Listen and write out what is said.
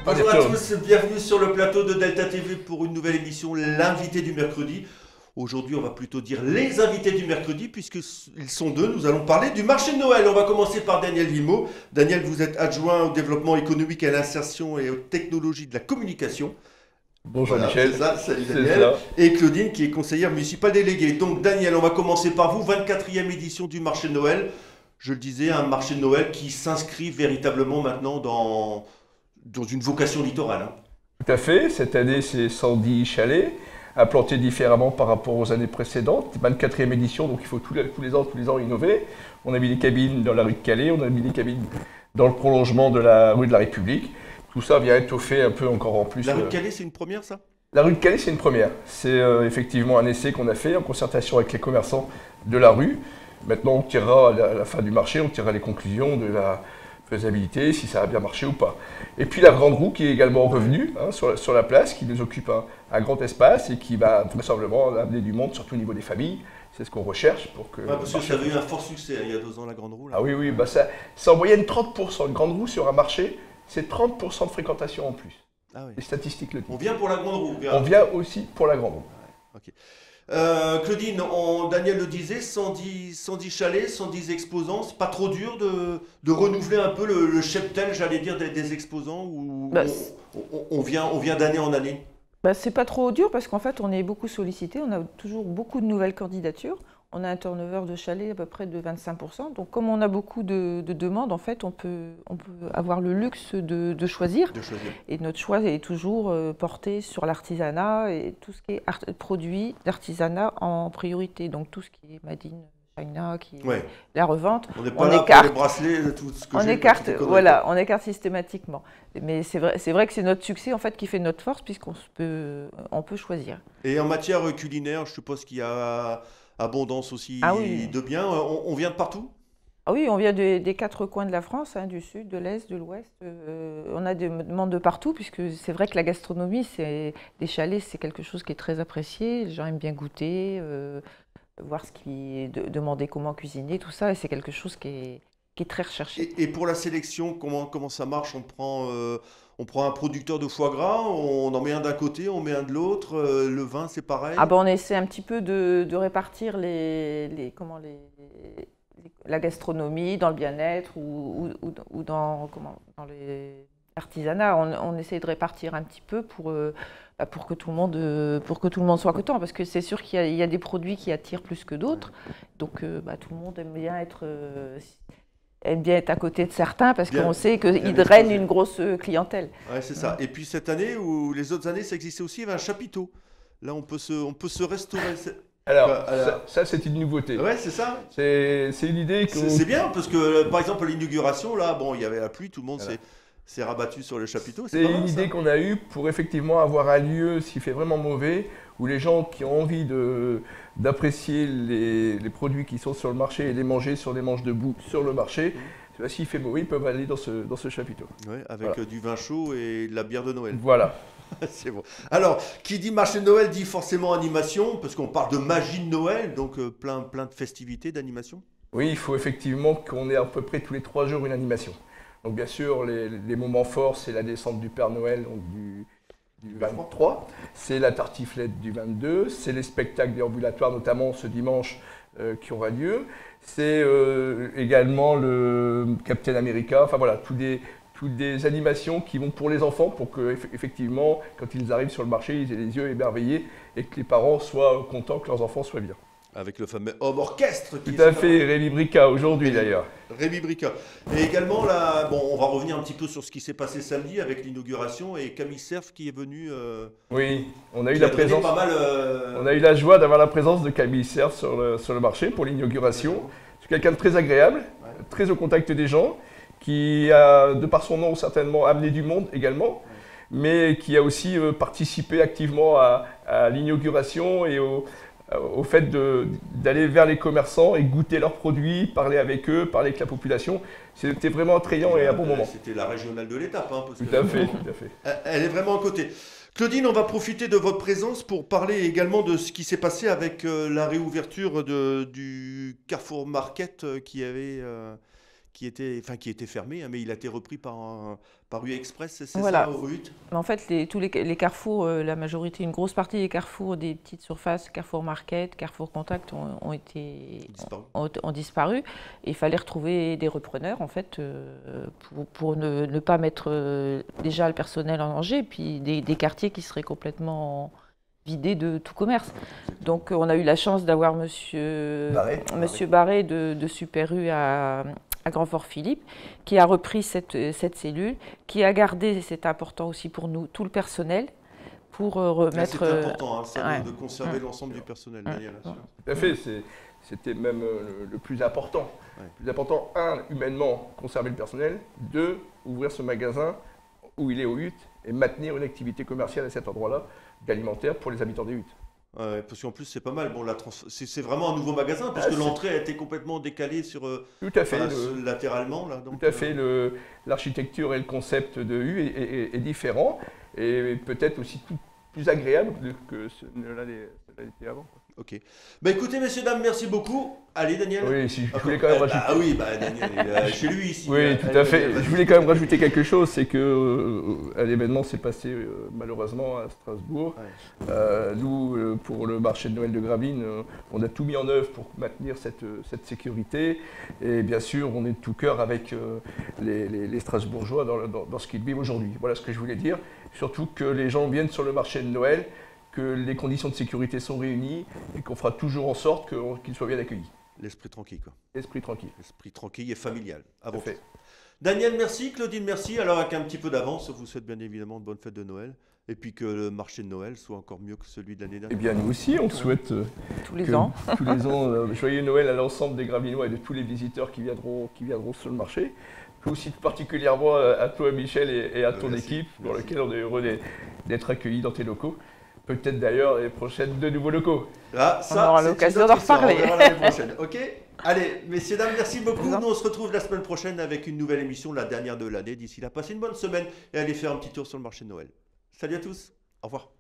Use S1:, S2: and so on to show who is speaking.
S1: Bonjour à tous, bienvenue sur le plateau de Delta TV pour une nouvelle émission, l'invité du mercredi. Aujourd'hui, on va plutôt dire les invités du mercredi, puisqu'ils sont deux. Nous allons parler du marché de Noël. On va commencer par Daniel Vimot. Daniel, vous êtes adjoint au développement économique, à l'insertion et aux technologies de la communication.
S2: Bonjour
S1: Voilà,
S2: Michel.
S1: c'est ça, salut Daniel. Et Claudine, qui est conseillère municipale déléguée. Donc Daniel, on va commencer par vous, 24e édition du marché de Noël. Je le disais, un marché de Noël qui s'inscrit véritablement maintenant dans une vocation littorale. Hein.
S2: Tout à fait. Cette année, c'est 110 chalets, implantés différemment par rapport aux années précédentes. 24e édition, donc il faut tous les ans innover. On a mis des cabines dans la rue de Calais, on a mis des cabines dans le prolongement de la rue de la République. Tout ça vient étoffer un peu encore en plus.
S1: La rue de Calais, c'est une première, ça?
S2: La rue de Calais, c'est une première. C'est effectivement un essai qu'on a fait en concertation avec les commerçants de la rue. Maintenant, on tirera à la fin du marché, on tirera les conclusions de la faisabilité, si ça a bien marché ou pas. Et puis la grande roue qui est également revenue sur la place, qui nous occupe un grand espace et qui va vraisemblablement amener du monde, surtout au niveau des familles. C'est ce qu'on recherche pour que...
S1: Ouais, parce que ça avait eu un fort succès il y a 2 ans, la grande roue. Là.
S2: Ah oui, bah c'est en moyenne 30%. Une grande roue sur un marché, c'est 30% de fréquentation en plus.
S1: Ah oui.
S2: Les statistiques le disent.
S1: On vient pour la grande roue.
S2: On vient aussi pour la grande roue.
S1: Okay. Claudine, Daniel le disait, 110 chalets, 110 exposants, c'est pas trop dur de renouveler un peu le cheptel, j'allais dire, des exposants ou on vient d'année en année?
S3: C'est pas trop dur parce qu'en fait on est beaucoup sollicité, on a toujours beaucoup de nouvelles candidatures. On a un turnover de chalets à peu près de 25%. Donc comme on a beaucoup de demandes, en fait, on peut avoir le luxe de choisir. Et notre choix est toujours porté sur l'artisanat et tout ce qui est produit d'artisanat en priorité. Donc tout ce qui est Made in China, qui est la revente.
S1: On n'est pas là
S3: écarte,
S1: pour les bracelets, tout ce que
S3: on écarte, voilà, on écarte systématiquement. Mais c'est vrai que c'est notre succès en fait qui fait notre force puisqu'on peut choisir.
S1: Et en matière culinaire, je suppose qu'il y a abondance aussi de biens. On vient de partout?
S3: Ah oui, on vient des 4 coins de la France, hein, du sud, de l'est, de l'ouest. On a des demandes de partout, puisque c'est vrai que la gastronomie, des chalets, c'est quelque chose qui est très apprécié. Les gens aiment bien goûter, voir ce qui est demander comment cuisiner, tout ça, et c'est quelque chose qui est très recherché.
S1: Et pour la sélection, comment ça marche? On prend un producteur de foie gras, on en met un d'un côté, on met un de l'autre, le vin c'est pareil?
S3: On essaie un petit peu de répartir la gastronomie dans le bien-être ou dans l'artisanat. On essaie de répartir un petit peu pour que tout le monde soit content, parce que c'est sûr qu'il y a des produits qui attirent plus que d'autres. Donc tout le monde aime bien être à côté de certains parce qu'on sait qu'ils drainent une grosse clientèle.
S1: Ouais, c'est ça. Et puis cette année, ou les autres années, ça existait aussi, il y avait un chapiteau. Là, on peut se restaurer.
S2: Alors, ça c'est une nouveauté.
S1: Ouais, c'est ça.
S2: C'est une idée que...
S1: C'est bien, parce que, par exemple, l'inauguration, là, il y avait la pluie, tout le monde s'est rabattu sur le chapiteau.
S2: C'est une idée qu'on a eue pour effectivement avoir un lieu, s'il fait vraiment mauvais, où les gens qui ont envie d'apprécier les produits qui sont sur le marché et les manger sur des manches debout sur le marché, s'il fait mauvais, ils peuvent aller dans ce chapiteau.
S1: Ouais, avec du vin chaud et de la bière de Noël.
S2: Voilà.
S1: C'est bon. Alors, qui dit marché de Noël dit forcément animation, parce qu'on parle de magie de Noël, donc plein de festivités, d'animation.
S2: Oui, il faut effectivement qu'on ait à peu près tous les 3 jours une animation. Donc bien sûr, les moments forts, c'est la descente du Père Noël, donc du 23, c'est la tartiflette du 22, c'est les spectacles déambulatoires, notamment ce dimanche qui aura lieu. C'est également le Captain America, enfin voilà, toutes des animations qui vont pour les enfants, pour que effectivement, quand ils arrivent sur le marché, ils aient les yeux émerveillés et que les parents soient contents que leurs enfants soient bien.
S1: Avec le fameux homme orchestre.
S2: Tout à fait, Rémi Brica aujourd'hui d'ailleurs.
S1: Rémi Brica. Et également, là, on va revenir un petit peu sur ce qui s'est passé samedi avec l'inauguration et Camille Cerf qui est venu.
S2: Oui, on a eu la présence.
S1: Pas mal,
S2: On a eu la joie d'avoir la présence de Camille Cerf sur le marché pour l'inauguration. C'est quelqu'un de très agréable, très au contact des gens, qui a, de par son nom, certainement amené du monde également, mais qui a aussi participé activement à l'inauguration et au fait d'aller vers les commerçants et goûter leurs produits, parler avec eux, parler avec la population. C'était vraiment attrayant et un bon moment.
S1: C'était la régionale de l'étape. Hein,
S2: tout à fait.
S1: Elle est vraiment à côté. Claudine, on va profiter de votre présence pour parler également de ce qui s'est passé avec la réouverture du Carrefour Market qui qui était fermé, hein, mais il a été repris par U Express, c'est
S3: Voilà.
S1: ça, au Hutte?
S3: Mais en fait, tous les carrefours, la majorité, une grosse partie des carrefours, des petites surfaces, Carrefour Market, Carrefour Contact, ont disparu. Et il fallait retrouver des repreneurs, en fait, pour ne pas mettre déjà le personnel en danger, et puis des quartiers qui seraient complètement vidés de tout commerce. Donc, on a eu la chance d'avoir Monsieur Barré de Super U à Grand-Fort-Philippe, qui a repris cette cellule, qui a gardé, c'est important aussi pour nous, tout le personnel, pour remettre...
S1: C'est important, hein, de conserver l'ensemble du personnel.
S2: Tout à fait, c'était même le plus important. Le plus important, 1, humainement, conserver le personnel, 2, ouvrir ce magasin où il est au Hutte et maintenir une activité commerciale à cet endroit-là, d'alimentaire pour les habitants des Huttes.
S1: Parce qu'en plus c'est pas mal. Bon, c'est vraiment un nouveau magasin puisque l'entrée a été complètement décalée sur
S2: tout à fait,
S1: latéralement là. Donc,
S2: tout à fait. L'architecture et le concept de U est différent et peut-être aussi plus agréable que ce l'a été avant.
S1: Ok. Bah écoutez, messieurs, dames, merci beaucoup. Allez, Daniel.
S2: Oui, si je voulais quand même rajouter.
S1: Ah oui, Daniel, il est chez lui ici.
S2: Oui, tout à fait. Je voulais quand même rajouter quelque chose, c'est que l'événement s'est passé malheureusement à Strasbourg. Ouais. Nous, pour le marché de Noël de Gravelines, on a tout mis en œuvre pour maintenir cette sécurité. Et bien sûr, on est de tout cœur avec les Strasbourgeois dans ce qu'ils vivent aujourd'hui. Voilà ce que je voulais dire. Surtout que les gens viennent sur le marché de Noël, que les conditions de sécurité sont réunies et qu'on fera toujours en sorte qu'ils soient bien accueillis.
S1: L'esprit tranquille, quoi.
S2: L'esprit tranquille.
S1: L'esprit tranquille et familial. Avant tout. Daniel, merci. Claudine, merci. Alors, avec un petit peu d'avance, on vous souhaite bien évidemment de bonnes fêtes de Noël. Et puis que le marché de Noël soit encore mieux que celui de l'année dernière.
S2: Eh bien, nous aussi, on souhaite
S3: tous les ans
S2: joyeux Noël à l'ensemble des Gravelinois et de tous les visiteurs qui viendront sur le marché. Aussi particulièrement à toi, Michel, et à ton équipe, pour laquelle on est heureux d'être accueillis dans tes locaux. Peut-être d'ailleurs les prochaines de nouveaux locaux.
S3: Ah, ça, on aura l'occasion d'en reparler.
S1: On verra l'année prochaine. Ok. Allez, messieurs, dames, merci beaucoup. Nous, on se retrouve la semaine prochaine avec une nouvelle émission, la dernière de l'année. D'ici là, passez une bonne semaine et allez faire un petit tour sur le marché de Noël. Salut à tous. Au revoir.